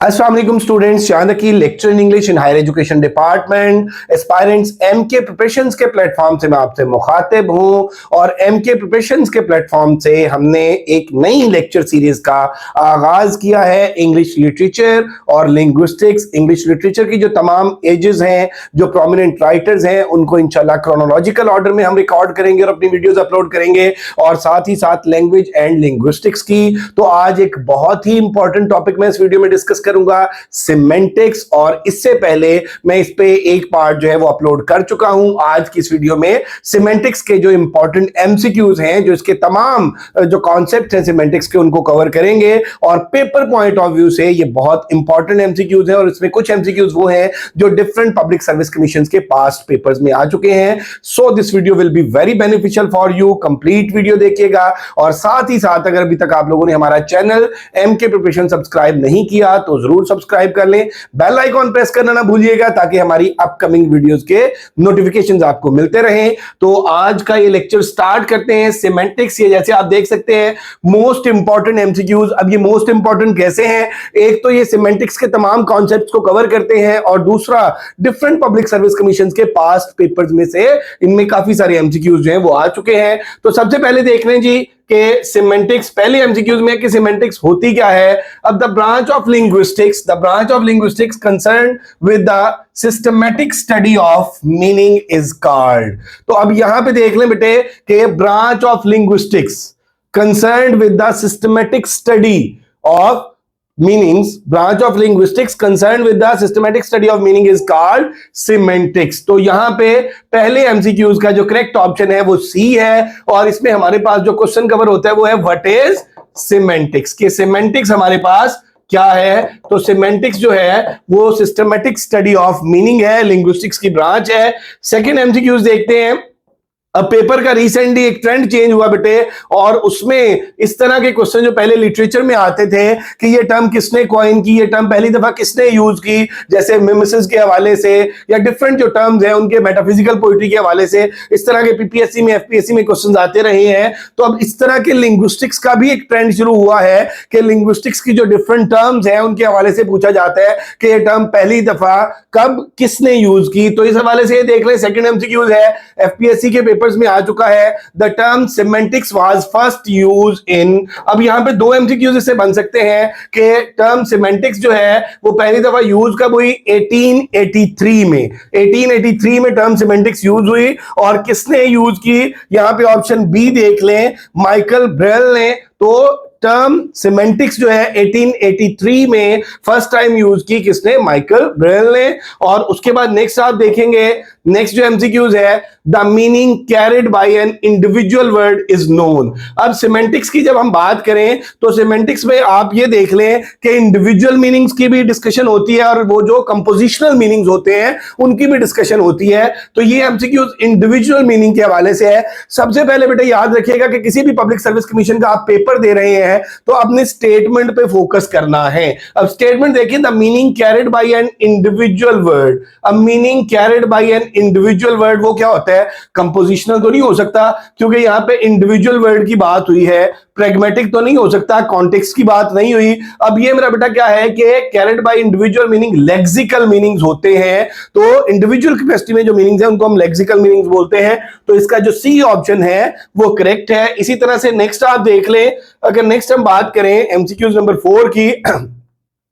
अस्सलाम वालेकुम स्टूडेंट्स, चांदकी lecture in English in higher education department aspirants MK preparations के प्लेटफॉर्म से मैं आपसे मुखातिब हूं और एमके प्रिपरेशंस के प्लेटफॉर्म से हमने एक नई लेक्चर सीरीज का आगाज किया है। इंग्लिश लिटरेचर और लिंग्विस्टिक्स। इंग्लिश लिटरेचर की जो तमाम एजेस हैं, जो प्रोमिनेंट राइटर्स हैं, उनको इंशाल्लाह क्रोनोलॉजिकल ऑर्डर में हम रिकॉर्ड करेंगे और अपनी वीडियोस अपलोड करेंगे, और साथ ही साथ लैंग्वेज एंड लिंग्विस्टिक्स की। तो आज एक बहुत ही इंपॉर्टेंट टॉपिक मैं इस वीडियो में डिस्कस करूंगा, सिमेंटिक्स। और इससे पहले मैं इस पे एक पार्ट जो है वो अपलोड कर चुका हूं। आज की इस वीडियो में सिमेंटिक्स के जो इंपॉर्टेंट एमसीक्यूज हैं, जो इसके तमाम जो कॉन्सेप्ट हैं सिमेंटिक्स के, उनको कवर करेंगे। और पेपर पॉइंट ऑफ व्यू से ये बहुत इंपॉर्टेंट एमसीक्यूज हैं, और इसमें कुछ एमसीक्यूज वो हैं जो डिफरेंट पब्लिक सर्विस कमीशन के पास्ट पेपर्स में आ चुके हैं। So this video will be very beneficial for you. Complete video देखिएगा, और साथ ही साथ अगर अभी तक आप लोगों ने हमारा चैनल एमके प्रिपरेशन सब्सक्राइब नहीं किया तो जरूर सब्सक्राइब कर लें। बेल आइकॉन प्रेस करना ना भूलिएगा ताकि हमारी अपकमिंग वीडियोस के नोटिफिकेशंस आपको मिलते रहें। तो आज का ये लेक्चर स्टार्ट करते हैं। सिमेंटिक्स, ये जैसे आप देख सकते हैं मोस्ट इंपॉर्टेंट एमसीक्यूज। अब ये मोस्ट इंपॉर्टेंट कैसे हैं? एक तो ये सिमेंटिक्स के तमाम कॉन्सेप्ट्स को कवर करते हैं, और दूसरा डिफरेंट पब्लिक सर्विस कमीशन के पास्ट पेपर्स में से इनमें काफी सारे एमसीक्यूज जो हैं वो आ चुके हैं। तो सबसे पहले देख लें जी कि सिमेंटिक्स, पहले एमसीक्यूज में कि सिमेंटिक्स होती क्या है। अब the branch of linguistics concern with the systematic study of meaning is called. तो अब यहां पे देख लें बेटे कि branch of linguistics concern with the systematic study of meanings, branch of linguistics concerned with the systematic study of meaning is called semantics। तो यहां पे पहले एमसीक्यूज का जो करेक्ट ऑप्शन है वो सी है, और इसमें हमारे पास जो क्वेश्चन कवर होता है वो है व्हाट इज सिमेंटिक्स। कि सिमेंटिक्स हमारे पास क्या है? तो सिमेंटिक्स जो है वो सिस्टमैटिक स्टडी ऑफ मीनिंग है, लिंग्विस्टिक्स की ब्रांच है। सेकंड एमसीक्यूज देखते हैं। अब पेपर का रिसेंटली एक ट्रेंड चेंज हुआ बेटे, और उसमें इस तरह के क्वेश्चन जो पहले लिटरेचर में आते थे कि ये टर्म किसने कॉइन की, ये टर्म पहली दफा किसने यूज की, जैसे मिमेसिस के हवाले से या डिफरेंट जो टर्म्स हैं उनके मेटाफिजिकल पोइट्री के हवाले से, इस तरह के पीपीएससी में एफपीएससी में क्वेश्चन आते रहे हैं। तो अब इस तरह के लिंग्विस्टिक्स का भी एक ट्रेंड शुरू हुआ है कि लिंग्विस्टिक्स की जो डिफरेंट टर्म्स हैं उनके हवाले से पूछा जाता है कि ये टर्म पहली दफा कब किसने यूज की। तो इस हवाले से देख लें, सेकंड एमसीक्यूज है, एफपीएससी के पेपर्स में आ चुका है। The term semantics was first use in. अब यहां पे दो एमसीक्यूज इससे बन सकते हैं कि टर्म सिमेंटिक्स जो है वो पहली दफा यूज कब हुई? 1883 में। 1883 में टर्म सिमेंटिक्स यूज हुई, और किसने यूज की? यहां पे ऑप्शन बी देख लें, माइकल ब्रेल ने। तो टर्म सिमेंटिक्स जो है 1883 में फर्स्ट टाइम यूज की किसने? माइकल ब्रेल ने। और उसके बाद नेक्स्ट आप देखेंगे, नेक्स्ट जो एमसीक्यूज है, the meaning carried by an individual word is known. अब सिमेंटिक्स की जब हम बात करें तो सिमेंटिक्स में आप ये देख लें कि इंडिविजुअल मीनिंग्स की भी डिस्कशन होती है, और वो जो कंपोजिशनल मीनिंग्स होते हैं उनकी भी डिस्कशन होती है। तो ये एमसीक्यूज इंडिविजुअल मीनिंग के हवाले से है। सबसे पहले बेटा याद रखिएगा कि किसी भी पब्लिक सर्विस कमीशन का आप पेपर दे रहे हैं तो अपने स्टेटमेंट पे फोकस करना है। अब स्टेटमेंट देखिए, the meaning carried by an individual word. अब meaning carried by an individual word वो क्या होता है? कंपोजिशनल तो नहीं हो सकता, क्योंकि यहां पे इंडिविजुअल वर्ड की बात हुई है। प्रैग्मेटिक तो नहीं हो सकता, कॉन्टेक्स्ट की बात नहीं हुई। अब ये मेरा बेटा क्या है कि carried by individual meaning lexical meanings होते हैं। तो इंडिविजुअल कैपेसिटी में जो मीनिंग्स है उनको हम लेक्सिकल मीनिंग्स बोलते हैं। तो इसका जो सी ऑप्शन है वो करेक्ट है। इसी तरह से नेक्स्ट आप देख लें, अगर नेक्स्ट हम बात करें एमसीक्यूज नंबर 4 की,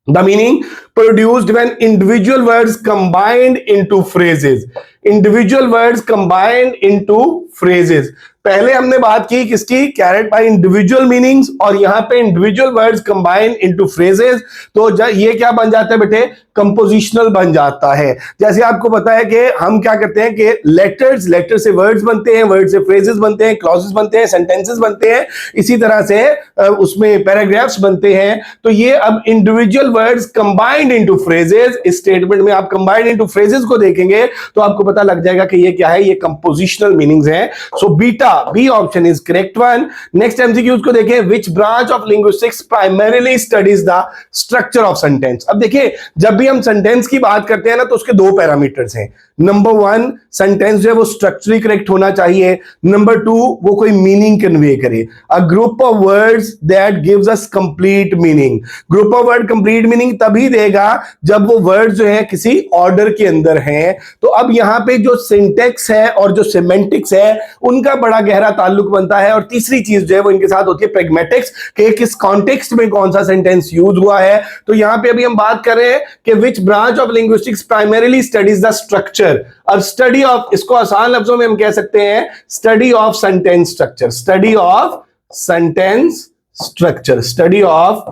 the meaning produced when individual words combined into phrases। individual words combined into phrases। पहले हमने बात की किसकी? कैरेड बाय इंडिविजुअल मीनिंग्स, और यहां पे individual words combine into phrases. तो ये क्या बन जाता है बेटे? कंपोजिशनल बन जाता है। जैसे आपको पता है कि हम क्या करते हैं कि लेटर से वर्ड्स बनते हैं, वर्ड से फ्रेजेस बनते हैं, क्लॉजेस बनते हैं, सेंटेंसेस बनते हैं, इसी तरह से उसमें पैराग्राफ्स बनते हैं। तो ये अब individual words combined into phrases, इस स्टेटमेंट में आप कंबाइंड इनटू फ्रेजेस को देखेंगे तो आपको पता लग जाएगा कि ये क्या है, ये कंपोजिशनल मीनिंग्स हैं। So beta B option is correct one. Next MCQs को देखें, which branch of linguistics primarily studies the structure of sentence. अब देखिए, जब भी हम सेंटेंस की बात करते हैं ना, तो उसके दो पैरामीटर्स हैं। नंबर वन, सेंटेंस जो है वो स्ट्रक्चरली करेक्ट होना चाहिए। नंबर टू, वो कोई मीनिंग कन्वे करे। अ group of words that gives us complete meaning. Group of word complete meaning तभी देगा जब वो वर्ड जो है किसी ऑर्डर के अंदर हैं। तो अब यहां पे जो सिंटेक्स है और जो सिमेंटिक्स है, उनका बड़ा गहरा ताल्लुक बनता है। और तीसरी चीज जो है वो इनके साथ होती है प्रैग्मेटिक्स, कि किस कॉन्टेक्स्ट में कौन सा सेंटेंस यूज हुआ है। तो यहां पे अभी हम बात कर रहे हैं कि विच branch of linguistics primarily studies the structure. अब स्टडी ऑफ, इसको आसान लफ्जों में हम कह सकते हैं study of sentence structure. Study of sentence structure, study of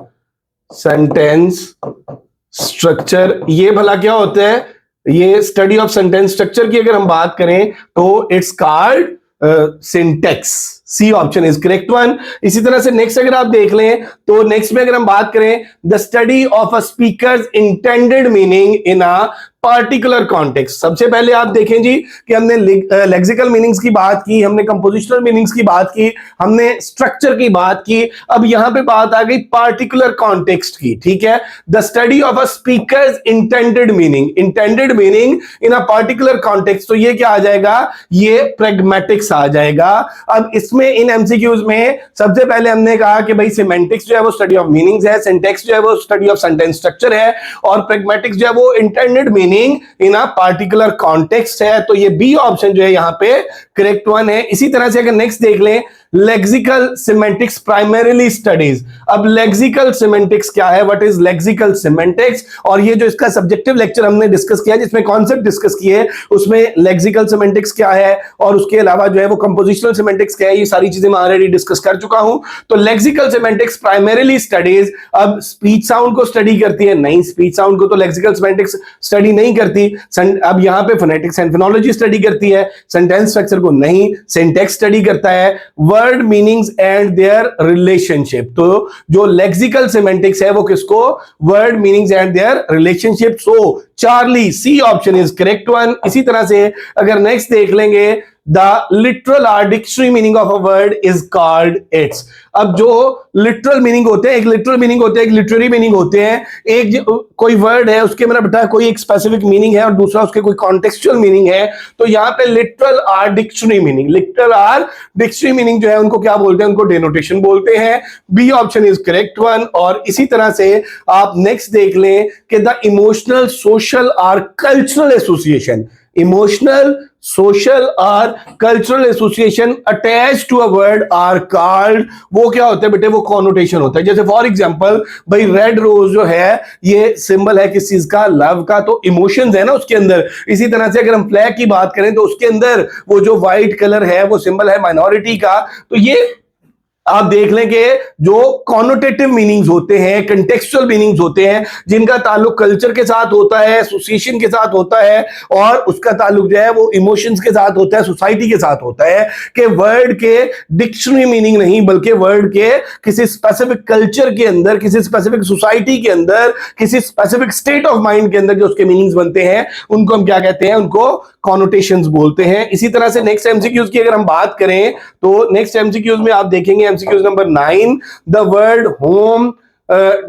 sentence structure. ये भला क्या होता है? ये स्टडी ऑफ सेंटेंस स्ट्रक्चर की अगर हम बात करें तो it's called syntax. C option is correct one. इसी तरह से नेक्स्ट अगर आप देख लें तो नेक्स्ट में अगर हम बात करें, the study of a speakers intended meaning in a particular context. सबसे पहले आप देखें जी कि हमने लेक्सिकल मीनिंग्स की बात की, हमने कंपोजिशनल मीनिंग्स की बात की, हमने स्ट्रक्चर की बात की। अब यहां पे बात आ गई पार्टिकुलर कॉन्टेक्स्ट की। ठीक है, the study of a speakers intended meaning, intended meaning in a particular context. तो ये क्या आ जाएगा? ये प्रैग्मेटिक्स आ जाएगा। अब इसमें इन एमसीक्यूज में सबसे पहले हमने कहा कि भाई सिमेंटिक्स जो है वो स्टडी ऑफ मीनिंग्स है, सिंटैक्स जो है वो स्टडी ऑफ सेंटेंस स्ट्रक्चर है, और प्रैग्मेटिक्स जो है वो intended meaning in a particular context है। तो ये बी ऑप्शन जो है यहां पे करेक्ट वन है। इसी तरह से अगर नेक्स्ट देख लें, लेक्सिकल सिमेंटिक्स प्राइमरीली स्टडीज। अब लेक्सिकल सिमेंटिक्स क्या है? What is lexical semantics? और ये जो इसका सब्जेक्टिव लेक्चर हमने डिस्कस किया, जिसमें कॉन्सेप्ट डिस्कस किए, उसमें लेक्सिकल सिमेंटिक्स क्या है और उसके अलावा जो है वो कंपोजिशनल सिमेंटिक्स क्या है, ये सारी चीजें मैं ऑलरेडी डिस्कस कर चुका हूं। तो लेक्सिकल सिमेंटिक्स प्राइमरीली स्टडीज। अब स्पीच साउंड को स्टडी करती है? नहीं, स्पीच साउंड को तो लेक्सिकल सिमेंटिक्स स्टडी नहीं करती। अब यहां पे फोनेटिक्स एंड फोनोलॉजी स्टडी करती है, सेंटेंस स्ट्रक्चर को नहीं। सिंटैक्स स्टडी करता है word meanings and their relationship. तो जो लेक्सिकल सिमेंटिक्स है वो किसको? Word meanings and their relationship. So Charlie, C option is correct one. इसी तरह से अगर नेक्स्ट देख लेंगे, the literal or dictionary meaning of a word is called its. अब जो लिटरल मीनिंग होते हैं, एक लिटरल मीनिंग होते हैं, एक लिटरेरी मीनिंग होते हैं। एक कोई वर्ड है उसके मेरा बेटा कोई एक स्पेसिफिक मीनिंग है और दूसरा उसके कोई कॉन्टेक्चुअल मीनिंग है। तो यहां पे literal or dictionary meaning, literal or dictionary meaning जो है उनको क्या बोलते हैं? उनको डेनोटेशन बोलते हैं। B option is correct one. और इसी तरह से आप नेक्स्ट देख लें कि the emotional social or cultural association, emotional social और cultural association attach to a word are called, वो क्या होता है बेटे? वो कॉनोटेशन होता है। जैसे फॉर एग्जांपल भाई रेड रोज जो है ये सिंबल है किस चीज का? लव का। तो इमोशंस है ना उसके अंदर। इसी तरह से अगर हम फ्लैग की बात करें तो उसके अंदर वो जो व्हाइट कलर है वो सिंबल है माइनॉरिटी का। तो ये आप देख लें कि जो कॉनोटेटिव मीनिंग्स होते हैं, कंटेक्चुअल मीनिंग्स होते हैं, जिनका ताल्लुक कल्चर के साथ होता है, एसोसिएशन के साथ होता है, और उसका ताल्लुक जो है वो इमोशंस के साथ होता है, सोसाइटी के साथ होता है, कि वर्ड के डिक्शनरी मीनिंग नहीं बल्कि वर्ड के किसी स्पेसिफिक कल्चर के अंदर, किसी स्पेसिफिक सोसाइटी के अंदर, किसी स्पेसिफिक स्टेट ऑफ माइंड के अंदर जो उसके मीनिंग्स बनते हैं, उनको हम क्या कहते हैं? उनको कॉनोटेशंस बोलते हैं। इसी तरह से नेक्स्ट एमसीक्यूज की अगर हम बात करें तो नेक्स्ट एमसीक्यूज में आप देखेंगे MCQs number 9, the word home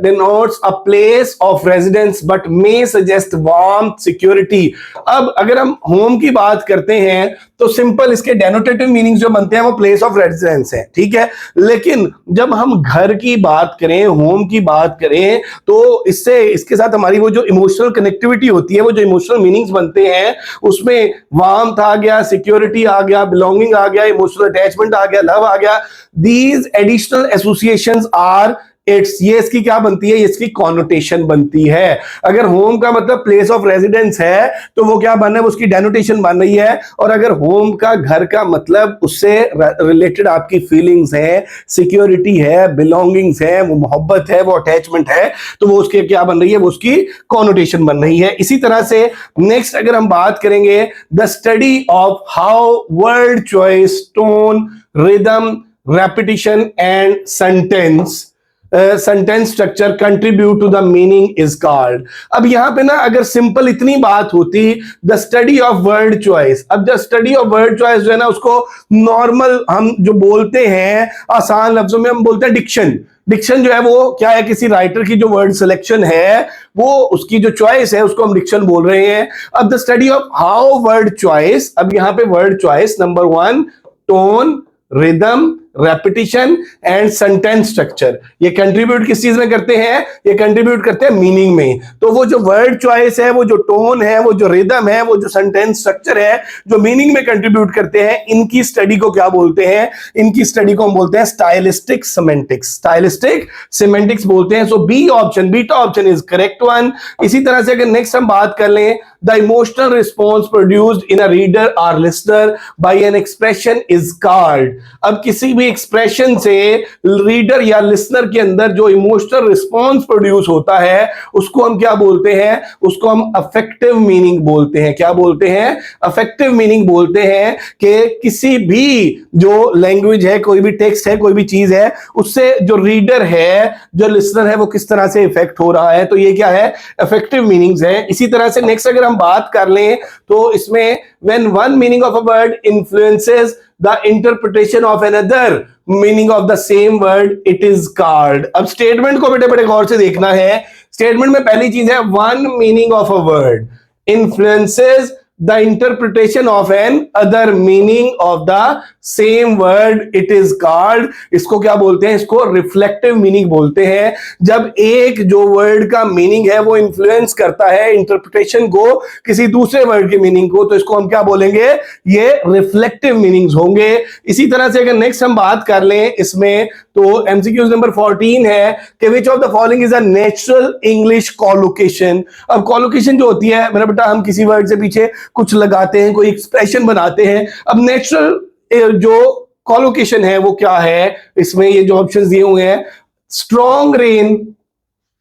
denotes a place of residence but may suggest warmth, security। अब अगर हम होम की बात करते हैं तो सिंपल इसके डेनोटेटिव मीनिंग्स जो बनते हैं वो प्लेस ऑफ रेजिडेंस है, ठीक है। लेकिन जब हम घर की बात करें, होम की बात करें, तो इससे इसके साथ हमारी वो जो इमोशनल कनेक्टिविटी होती है, वो जो इमोशनल मीनिंग्स बनते हैं, उसमें वार्मथ आ गया, सिक्योरिटी आ गया, बिलोंगिंग आ गया, इमोशनल अटैचमेंट आ गया, लव आ गया। These additional associations are its, ये इसकी क्या बनती है? इसकी कॉनोटेशन बनती है। अगर होम का मतलब प्लेस ऑफ रेजिडेंस है तो वो क्या बन रहा है? उसकी डेनोटेशन बन रही है। और अगर होम का, घर का मतलब उससे रिलेटेड आपकी फीलिंग्स है, सिक्योरिटी है, बिलोंगिंग्स है, वो मोहब्बत है, वो अटैचमेंट है, तो वो उसके क्या बन रही है? वो उसकी कॉनोटेशन बन रही है। इसी तरह से नेक्स्ट अगर हम बात करेंगे, the study of how word choice, tone, rhythm, repetition and sentence sentence structure contribute to the meaning is called. अब यहां पे ना अगर सिंपल इतनी बात होती, the study of word choice. अब the study of word choice जो है ना, उसको नॉर्मल हम जो बोलते हैं आसान लफ्जों में हम बोलते हैं डिक्शन। डिक्शन जो है वो क्या है, किसी राइटर की जो वर्ड सिलेक्शन है वो उसकी जो चॉइस है उसको हम डिक्शन बोल रहे हैं। अब the study of how word choice, अब यहां पे word choice number 1 tone, rhythm, repetition and sentence structure, ये कंट्रीब्यूट किस चीज में करते हैं, ये कंट्रीब्यूट करते हैं मीनिंग में। तो वो जो वर्ड चॉइस है, वो जो टोन है, वो जो रिदम है, वो जो सेंटेंस स्ट्रक्चर है, जो मीनिंग में कंट्रीब्यूट करते हैं, इनकी स्टडी को क्या बोलते हैं, इनकी स्टडी को हम बोलते हैं स्टाइलिस्टिक सिमेंटिक्स। स्टाइलिस्टिक सिमेंटिक्स बोलते हैं। So B option, beta option is correct one. इसी तरह से अगर नेक्स्ट हम बात कर लें, the emotional response produced in a reader और listener by an expression is called. अब किसी भी एक्सप्रेशन से रीडर या लिसनर के अंदर जो इमोशनल रिस्पॉन्स प्रोड्यूस होता है उसको हम क्या बोलते हैं, उसको हम अफेक्टिव मीनिंग बोलते हैं। क्या बोलते हैं, अफेक्टिव मीनिंग बोलते हैं कि किसी भी जो लैंग्वेज है, कोई भी टेक्स्ट है, कोई भी चीज है, उससे जो रीडर है, जो लिसनर है, वो किस तरह से इफेक्ट हो रहा है। तो ये क्या है, अफेक्टिव मीनिंग्स है। इसी तरह से नेक्स्ट अगर हम बात कर लें तो इसमें when one meaning of a word influences the interpretation of another meaning of the same word, it is called। अब स्टेटमेंट को बेटे बड़े गौर से देखना है। स्टेटमेंट में पहली चीज है one meaning of a word influences the interpretation of an other meaning of the same word, it is called। इसको क्या बोलते हैं, इसको रिफ्लेक्टिव मीनिंग बोलते हैं। जब एक जो वर्ड का मीनिंग है वो इन्फ्लुएंस करता है इंटरप्रिटेशन को, किसी दूसरे वर्ड के मीनिंग को, तो इसको हम क्या बोलेंगे, ये रिफ्लेक्टिव मीनिंग्स होंगे। इसी तरह से अगर नेक्स्ट हम बात कर लें इसमें, तो एमसीक्यूज नंबर 14 है कि which of the following is a natural English collocation. अब कॉलोकेशन जो होती है मेरा बेटा, हम किसी वर्ड से पीछे कुछ लगाते हैं, कोई एक्सप्रेशन बनाते हैं। अब नेचुरल जो कॉलोकेशन है वो क्या है, इसमें ये जो ऑप्शंस दिए हुए हैं, स्ट्रॉन्ग रेन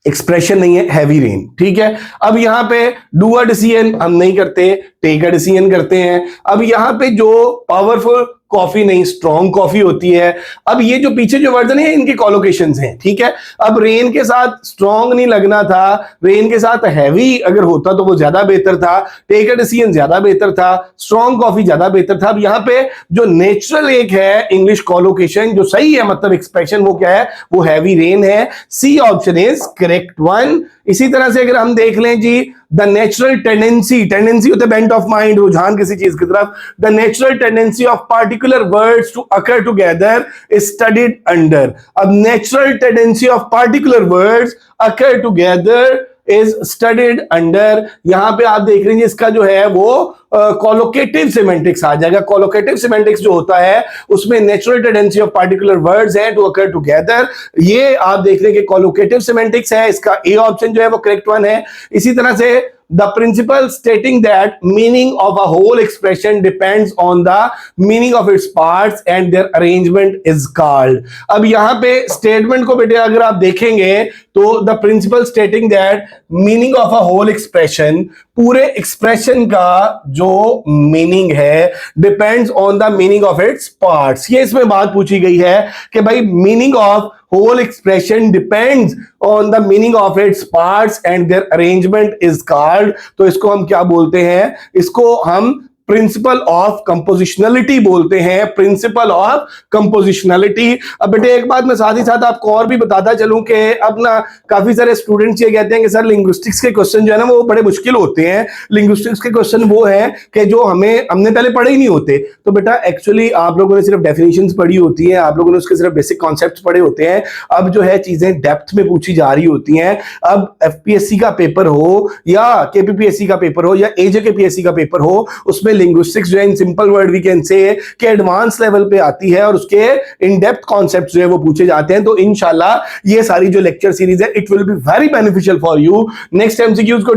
एक्सप्रेशन नहीं है, हैवी रेन। ठीक है, अब यहां पे डू अ डिसीजन हम नहीं करते, टेक अ डिसीजन करते हैं। अब यहां पे जो पावरफुल कॉफी नहीं, स्ट्रॉन्ग कॉफी होती है। अब ये जो पीछे जो वर्जन है इनकी कॉलोकेशंस हैं। ठीक है, अब रेन के साथ स्ट्रॉन्ग नहीं लगना था, रेन के साथ हैवी अगर होता तो वो ज्यादा बेहतर था, टेक अ डिसीजन ज्यादा बेहतर था, स्ट्रॉन्ग कॉफी ज्यादा बेहतर था। अब यहां पे जो नेचुरल एक है इंग्लिश कॉलोकेशन जो सही है, मतलब एक्सप्रेशन, वो क्या है, वो हैवी रेन है। C option is correct one. इसी तरह से अगर हम देख लें जी, द नेचुरल टेंडेंसी, टेंडेंसी होता है बेंट ऑफ माइंड, रुझान किसी चीज की तरफ। The natural tendency of particular words to occur together is studied under. अब natural tendency of particular words occur together is studied under, यहां पे आप देख रहे हैं इसका जो है वो कॉलोकेटिव सिमेंटिक्स आ जाएगा। कॉलोकेटिव सिमेंटिक्स जो होता है उसमें natural tendency of particular words है टू अकर टुगेदर, ये आप देख रहे हैं कि कॉलोकेटिव सिमेंटिक्स है। इसका ए ऑप्शन जो है वो करेक्ट वन है। इसी तरह से the principle stating that meaning of a whole expression depends on the meaning of its parts and their arrangement is called। अब यहां पे स्टेटमेंट को बेटे अगर आप देखेंगे तो the principle stating that meaning of a whole expression, पूरे एक्सप्रेशन का जो मीनिंग है depends on the meaning of its parts. ये इसमें बात पूछी गई है कि भाई meaning of whole expression depends on the meaning of its parts and their arrangement is called। तो इसको हम क्या बोलते हैं, इसको हम प्रिंसिपल ऑफ कंपोजिशनलिटी बोलते हैं, प्रिंसिपल ऑफ कंपोजिशनलिटी। अब बेटे एक बात मैं साथ ही साथ आपको और भी बताता चलूं कि अब ना काफी सारे स्टूडेंट्स ये कहते हैं कि सर लिंग्विस्टिक्स के क्वेश्चन जो है ना वो बड़े मुश्किल होते हैं। लिंग्विस्टिक्स के क्वेश्चन वो है कि जो हमने पहले पढ़े ही नहीं होते। तो बेटा एक्चुअली आप लोगों ने सिर्फ डेफिनेशंस पढ़ी होती हैं, आप लोगों ने उसके सिर्फ बेसिक कॉन्सेप्ट्स पढ़े होते हैं। अब जो है चीजें डेप्थ में पूछी जा रही होती हैं। अब एफपीएससी का पेपर हो या केपीपीएससी का पेपर हो या एजेकेपीएससी का पेपर हो, उसमें लिंग्विस्टिक्स जो है in simple word we can say कि एडवांस लेवल पे आती है और उसके इन डेप्थ कॉन्सेप्ट्स जो है वो पूछे जाते हैं। तो इंशाल्लाह ये सारी जो लेक्चर सीरीज है it will be very beneficial for you. Next MCQs को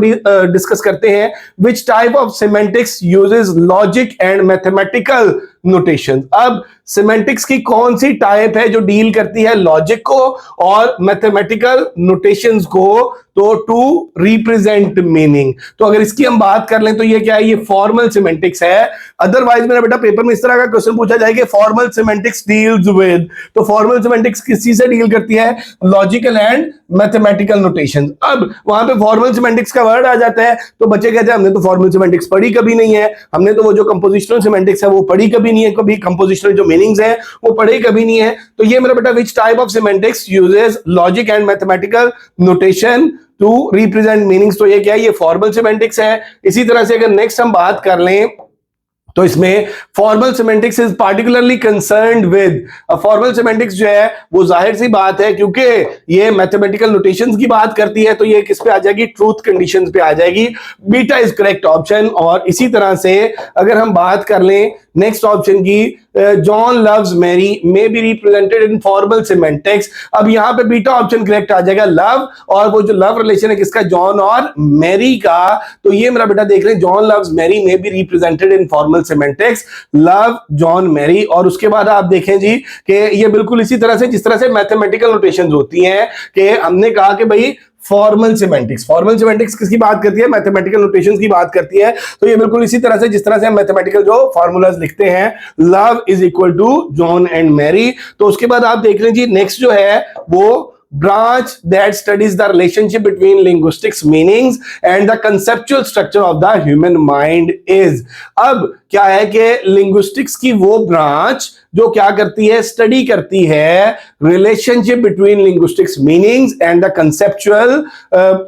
डिस्कस करते हैं। Which type of semantics uses logic and mathematical notation. अब सिमेंटिक्स की कौन सी टाइप है जो डील करती है लॉजिक को और मैथमेटिकल नोटेशंस को, तो टू रिप्रेजेंट मीनिंग। तो अगर इसकी हम बात कर लें तो ये क्या है, ये फॉर्मल सिमेंटिक्स है। अदरवाइज मेरा बेटा पेपर में इस तरह का क्वेश्चन पूछा जाएगा फॉर्मल सिमेंटिक्स डील्स विद, तो फॉर्मल सिमेंटिक्स किस चीज से डील करती है, लॉजिकल एंड मैथमेटिकल नोटेशन। अब वहां पे फॉर्मल सिमेंटिक्स का वर्ड आ जाता है तो बच्चे कहते हैं हमने तो फॉर्मल सिमेंटिक्स पढ़ी कभी नहीं है, हमने तो वो जो कंपोजिशनल सिमेंटिक्स है वो पढ़ी कभी नहीं है, कभी कंपोजिशनल जो मीनिंग्स है वो पढ़े कभी नहीं है। तो ये मेरा बेटा which type of semantics uses logic and mathematical notation to represent meanings, तो ये क्या है, ये फॉर्मल सिमेंटिक्स है। इसी तरह से अगर नेक्स्ट हम बात कर लें तो इसमें formal semantics is particularly concerned with, formal semantics जो है वो जाहिर सी बात है क्योंकि ये मैथमेटिकल नोटेशंस की बात करती है तो ये किस पे आ जाएगी, ट्रूथ कंडीशंस पे आ जाएगी। Beta is correct option. और इसी तरह से अगर हम बात कर लें नेक्स्ट ऑप्शन की, John loves Mary may be represented in formal semantics, अब यहां पे बीटा ऑप्शन करेक्ट आ जाएगा, लव, और वो जो लव रिलेशन है किसका, जॉन और मैरी का, तो ये मेरा बेटा देख रहे हैं John loves Mary may be represented in formal semantics, love John Mary. और उसके बाद आप देखें जी कि ये बिल्कुल इसी तरह से जिस तरह से मैथमेटिकल नोटेशंस होती हैं कि हमने कहा कि भाई फॉर्मल सिमेंटिक्स किसकी बात करती है, मैथमेटिकल नोटेशंस की बात करती है। तो ये बिल्कुल इसी तरह से जिस तरह से हम मैथमेटिकल जो फॉर्मूलाज लिखते हैं, love is equal to John and Mary. तो उसके बाद आप देख लीजिए नेक्स्ट जो है वो branch that studies the relationship between linguistics meanings and the conceptual structure of the human mind is। अब क्या है कि लिंग्विस्टिक्स की वो ब्रांच जो क्या करती है, स्टडी करती है relationship between linguistics meanings and the conceptual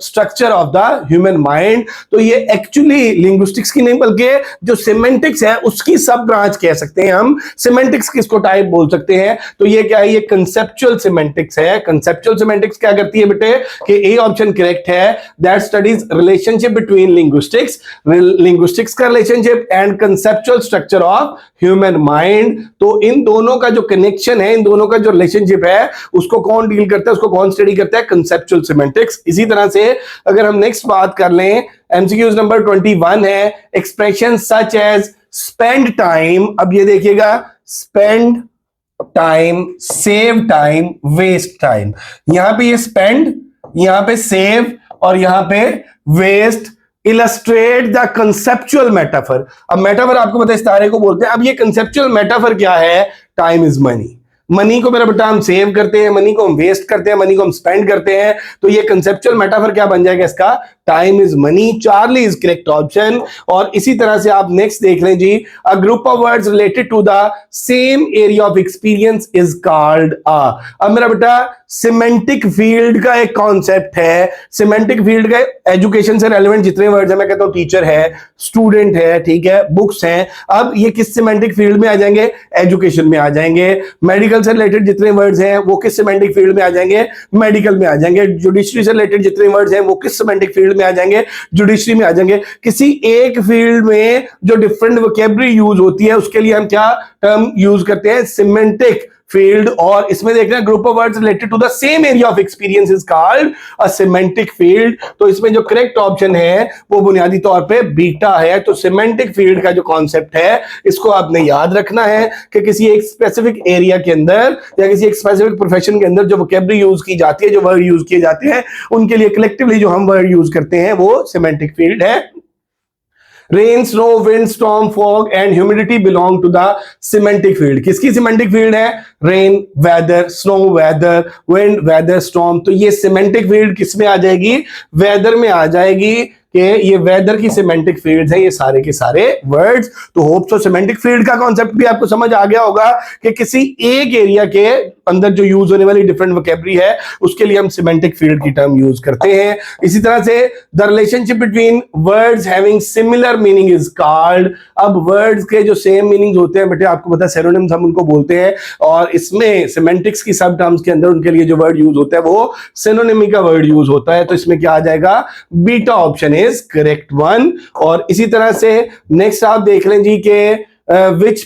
structure of the human mind. तो ये एक्चुअली लिंग्विस्टिक्स की नहीं बल्कि जो सिमेंटिक्स है उसकी सब ब्रांच कह सकते हैं हम। सिमेंटिक्स किसको टाइप बोल सकते हैं, तो ये क्या है, ये कंसेप्चुअल सिमेंटिक्स है। कंसेप्चुअल सिमेंटिक्स क्या करती है बेटे कि ए ऑप्शन करेक्ट है, that studies relationship between linguistics का relationship and conceptual structure of human mind. तो इन दोनों का जो कनेक्शन है, इन दोनों का जो रिलेशनशिप है उसको कौन डील करता है, उसको कौन स्टडी करता है, कंसेप्चुअल सिमेंटिक्स। इसी तरह से अगर हम नेक्स्ट बात कर लें, एमसीक्यूज नंबर 21 है, expression such as spend time. अब ये देखिएगा, spend time, save time, waste time. यहां पे ये स्पेंड, यहां पे सेव और यहां पे waste. Illustrate the conceptual metaphor. अब मेटाफर आपको पता है इस तारे को बोलते हैं। अब ये कंसेप्चुअल मेटाफर क्या है, टाइम इज मनी। मनी को मेरा बेटा हम सेव करते हैं, मनी को हम वेस्ट करते हैं, मनी को हम स्पेंड करते हैं। तो ये कंसेप्चुअल मेटाफर क्या बन जाएगा इसका, time is money. Charlie is correct option. और इसी तरह से आप नेक्स्ट देख लें जी, a group of words related to the same area of experience is called a. अब मेरा बेटा सिमेंटिक फील्ड का एक कॉन्सेप्ट है। सिमेंटिक फील्ड का एजुकेशन से रेलेवेंट जितने वर्ड्स है, मैं कहता हूं टीचर है, स्टूडेंट है, ठीक है, बुक्स हैं, अब ये किस सिमेंटिक फील्ड में आ जाएंगे, एजुकेशन में आ जाएंगे। मेडिकल से रिलेटेड जितने वर्ड्स हैं वो किस सिमेंटिक फील्ड में आ जाएंगे, मेडिकल में आ जाएंगे। जुडिशरी से रिलेटेड जितने वर्ड्स हैं वो किस सिमेंटिक फील्ड में आ जाएंगे, जुडिशरी में आ जाएंगे। किसी एक फील्ड में जो डिफरेंट वोकैबुलरी यूज होती है उसके लिए हम क्या टर्म यूज करते हैं, सिमेंटिक फील्ड। और इसमें देख रहे हैं group of words related to the same area of experience is called a semantic field. तो इसमें जो करेक्ट ऑप्शन है वो बुनियादी तौर पे बीटा है। तो सिमेंटिक फील्ड का जो कॉन्सेप्ट है इसको आपने याद रखना है कि किसी एक स्पेसिफिक एरिया के अंदर या किसी एक स्पेसिफिक प्रोफेशन के अंदर जो वोकैबुलरी यूज की जाती है, जो वर्ड यूज किए जाते हैं, उनके लिए कलेक्टिवली जो हम वर्ड यूज करते हैं वो सिमेंटिक फील्ड है। Rain, snow, wind, storm, fog and humidity belong to the semantic field. किसकी सिमेंटिक फील्ड है, rain weather, snow weather, wind weather, storm. तो ये सिमेंटिक फील्ड किस में आ जाएगी, वेदर में आ जाएगी कि ये वेदर की सिमेंटिक फील्ड्स हैं ये सारे के सारे वर्ड्स। तो होप सो सिमेंटिक फील्ड का कॉन्सेप्ट भी आपको समझ आ गया होगा कि किसी एक एरिया के अंदर जो यूज होने वाली डिफरेंट वोकैबुलरी है उसके लिए हम सिमेंटिक फील्ड की टर्म यूज करते हैं। इसी तरह से the relationship between words having similar meaning is called. अब वर्ड्स के जो सेम मीनिंग्स होते हैं बेटे आपको पता है सिनोनिम्स हम उनको बोलते हैं, और इसमें सिमेंटिक्स की सब टर्म्स के अंदर उनके लिए जो वर्ड यूज होता है वो सिनोनिमी का वर्ड यूज होता है। तो इसमें क्या आ जाएगा, beta option is correct one. और इसी तरह से नेक्स्ट आप देख लें जी के which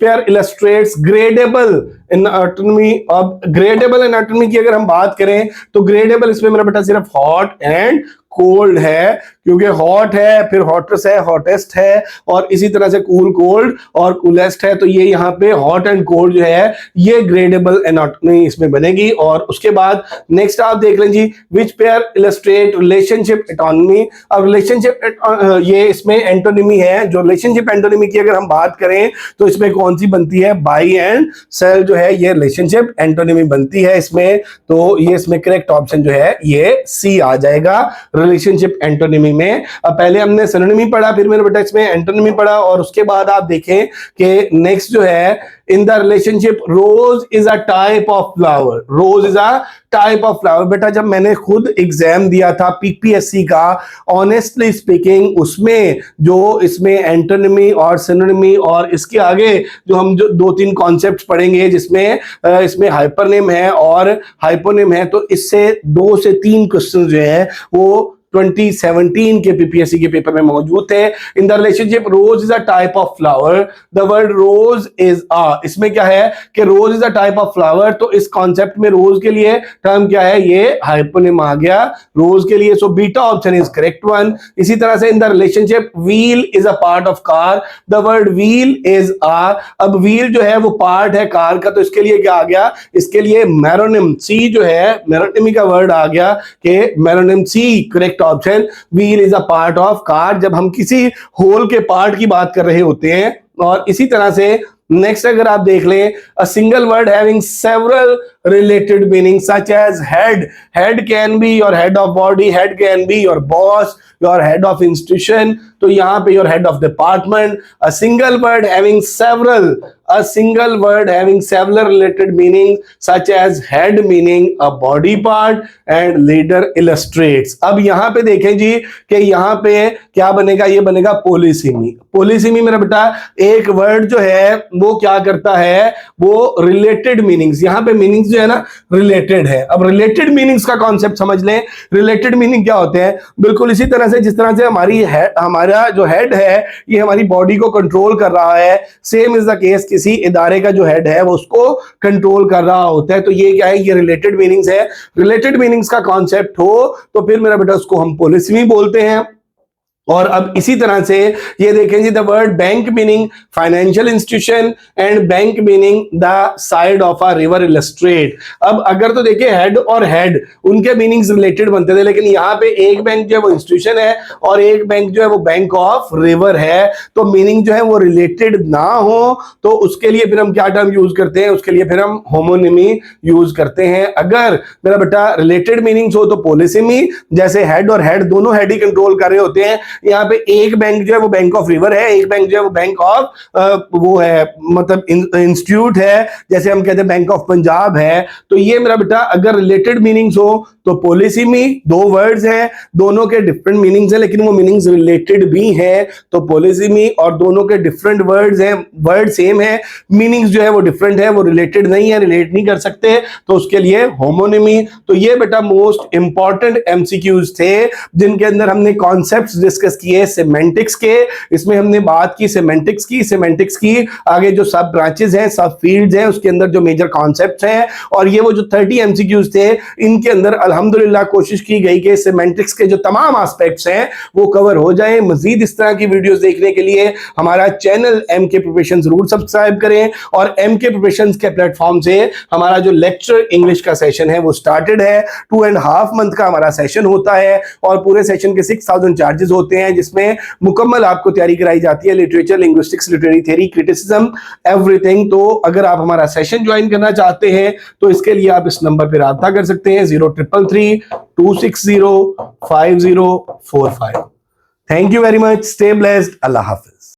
pair illustrates gradable anatomy। अब gradable anatomy की अगर हम बात करें तो gradable इसमें मेरा बेटा सिर्फ हॉट एंड कोल्ड है। क्योंकि हॉट है, फिर हॉटेस्ट है, हॉटेस्ट है, और इसी तरह से कूल कोल्ड और कूलेस्ट है। तो ये यहाँ पे हॉट एंड कोल्ड जो है ये ग्रेडेबल एनाटॉमी इसमें बनेगी। और उसके बाद नेक्स्ट आप देख लें जी, which pair illustrate relationship autonomy. अब रिलेशनशिप ये इसमें एंटोनिमी है। जो रिलेशनशिप एंटोनिमी की अगर हम बात करें तो इसमें कौन सी बनती है, बाई एंड सेल जो है ये रिलेशनशिप एंटोनिमी बनती है इसमें। तो ये इसमें करेक्ट ऑप्शन जो है ये सी आ जाएगा रिलेशनशिप एंटोनिमी में। अब पहले हमने सिनोनिमी पढ़ा, फिर मेरे बेटा इसमें एंटोनिमी पढ़ा, और उसके बाद आप देखें कि नेक्स्ट जो है in the relationship rose is a type of flower. Rose is a type of flower. बेटा जब मैंने खुद एग्जाम दिया था पीपीएससी का, ऑनेस्टली स्पीकिंग उसमें जो इसमें एंटोनिमी और सिनोनिमी और इसके आगे जो हम जो 2-3 कॉन्सेप्ट्स पढ़ेंगे जिसमें इसमें हाइपरनेम है और हाइपोनिम है, तो इससे 2 से 3 क्वेश्चन जो है वो 2017 के पीपीएससी के पेपर में मौजूद थे। In the relationship rose is a type of flower, the word rose is a, इसमें क्या है कि rose is a type of flower, तो इस कॉन्सेप्ट में रोज के लिए टर्म क्या है, ये हाइपोनिम आ गया रोज के लिए। So beta option is correct one. इसी तरह से इन the relationship wheel is a part of car, the word wheel is अ, अब व्हील जो है वो पार्ट है कार का, तो इसके लिए क्या आ गया, इसके लिए मेरोनिम सी जो है मेरोनिमी का वर्ड आ गया कि meronym C correct option. Wheel is a part of car, जब हम किसी होल के पार्ट की बात कर रहे होते हैं। और इसी तरह से नेक्स्ट अगर आप देख लें, a single word having several related meanings such as head. Head can be your head of body, head can be your boss, your head of institution, तो यहाँ पे your head of department. A single word having several related meanings such as head meaning a body part and leader illustrates. अब यहाँ पे देखें जी कि यहाँ पे क्या बनेगा, ये बनेगा पोलिसिमी। पोलिसिमी मेरा बेटा एक वर्ड जो है वो क्या करता है, वो रिलेटेड मीनिंग्स, यहाँ पे मीनिंग्स जो है ना रिलेटेड है। अब रिलेटेड मीनिंग्स का कॉन्सेप्ट समझ लें। रिलेटेड मीनिंग क्या होते हैं, बिल्कुल इसी तरह से जिस तरह से हमारा जो हेड है ये हमारी बॉडी को कंट्रोल कर रहा है, सेम इज द केस किसी इदारे का जो हेड है वो उसको कंट्रोल कर रहा होता है। तो ये क्या है, ये रिलेटेड मीनिंग्स है। रिलेटेड मीनिंग्स का कॉन्सेप्ट हो तो फिर मेरा बेटा उसको हम पोलिसिमी बोलते हैं। और अब इसी तरह से ये देखें जी, the word bank meaning financial institution and bank meaning the side of a river illustrate. अब अगर तो देखिए हेड और हेड उनके मीनिंग्स रिलेटेड बनते थे, लेकिन यहाँ पे एक बैंक जो है वो इंस्टीट्यूशन है और एक बैंक जो है वो बैंक ऑफ रिवर है, तो मीनिंग जो है वो रिलेटेड ना हो तो उसके लिए फिर हम क्या टर्म यूज करते हैं, उसके लिए फिर हम होमोनिमी यूज करते हैं। अगर मेरा बेटा रिलेटेड मीनिंग्स हो तो पोलिसिमी, जैसे हेड और हेड दोनों हेड ही कंट्रोल कर रहे होते हैं। यहाँ पे एक बैंक जो है वो बैंक ऑफ रिवर है, एक बैंक जो है वो बैंक ऑफ वो है मतलब इंस्टीट्यूट है, जैसे हम कहते हैं बैंक ऑफ पंजाब है। तो ये मेरा बेटा अगर रिलेटेड मीनिंग्स हो तो पोलिसिमी, दो वर्ड्स हैं दोनों के डिफरेंट मीनिंग्स हैं लेकिन वो मीनिंग्स रिलेटेड भी हैं तो पोलिसिमी, और दोनों के डिफरेंट वर्ड्स हैं, वर्ड सेम है, मीनिंग्स जो है वो डिफरेंट है, वो रिलेटेड नहीं है, रिलेट नहीं कर सकते, तो उसके लिए होमोनिमी। तो ये बेटा मोस्ट इंपॉर्टेंट एमसीक्यूज थे जिनके अंदर हमने कॉन्सेप्ट्स डिस्कस किए सेमेंटिक्स के। इसमें हमने बात की सेमेंटिक्स की आगे जो सब ब्रांचेस हैं, सब फील्ड्स हैं, उसके अंदर जो मेजर कॉन्सेप्ट्स हैं, और ये वो जो 30 एमसीक्यूज थे इनके अंदर अल्हम्दुलिल्लाह कोशिश की गई कि सेमेंटिक्स के जो तमाम एस्पेक्ट्स हैं वो कवर हो जाए। मजीद इस तरह की वीडियोस देखने के लिए हमारा चैनल एमके प्रिपरेशन जरूर सब्सक्राइब करें, और एमके प्रिपरेशन के प्लेटफॉर्म से हमारा जो लेक्चर इंग्लिश का सेशन है वो स्टार्टेड है। 2.5 मंथ का हमारा सेशन होता है और पूरे सेशन के 6000 चार्जेस होते हैं, जिसमें मुकम्मल आपको तैयारी कराई जाती है, literature, linguistics, literary theory, criticism, everything. तो अगर आप हमारा सेशन ज्वाइन करना चाहते हैं तो इसके लिए आप इस नंबर पर राब्ता कर सकते हैं 0333 260 5045। Thank you very much, stay blessed, Allah Hafiz.